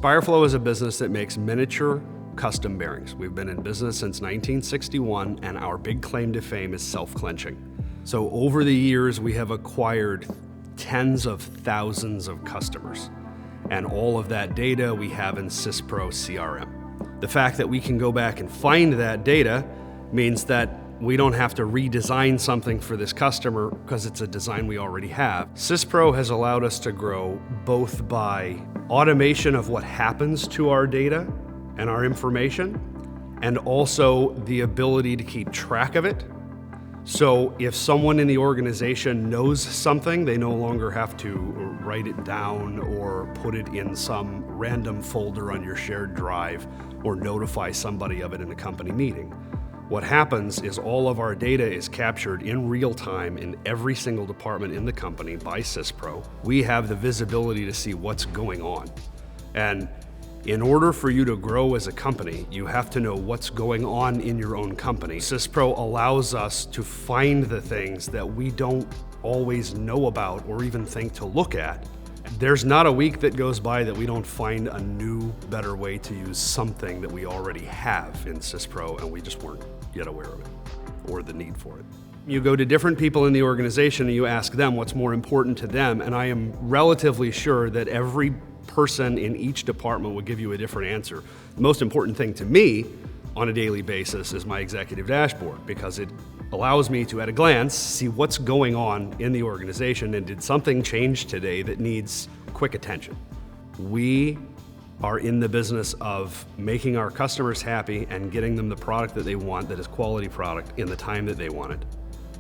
Spyraflo is a business that makes miniature custom bearings. We've been in business since 1961, and our big claim to fame is self-clenching. So over the years, we have acquired tens of thousands of customers, and all of that data we have in Syspro CRM. The fact that we can go back and find that data means that we don't have to redesign something for this customer because it's a design we already have. Syspro has allowed us to grow both by automation of what happens to our data and our information, and also the ability to keep track of it. So if someone in the organization knows something, they no longer have to write it down or put it in some random folder on your shared drive or notify somebody of it in a company meeting. What happens is all of our data is captured in real time in every single department in the company by Syspro. We have the visibility to see what's going on. And in order for you to grow as a company, you have to know what's going on in your own company. Syspro allows us to find the things that we don't always know about or even think to look at. There's not a week that goes by that we don't find a new, better way to use something that we already have in Syspro, and we just weren't yet aware of it or the need for it. You go to different people in the organization and you ask them what's more important to them, and I am relatively sure that every person in each department will give you a different answer. The most important thing to me on a daily basis is my executive dashboard, because it allows me to, at a glance, see what's going on in the organization and did something change today that needs quick attention. We are in the business of making our customers happy and getting them the product that they want, that is quality product, in the time that they want it.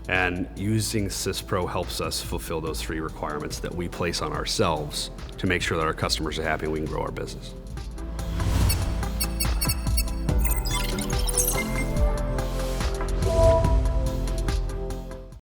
And using Syspro helps us fulfill those three requirements that we place on ourselves to make sure that our customers are happy and we can grow our business.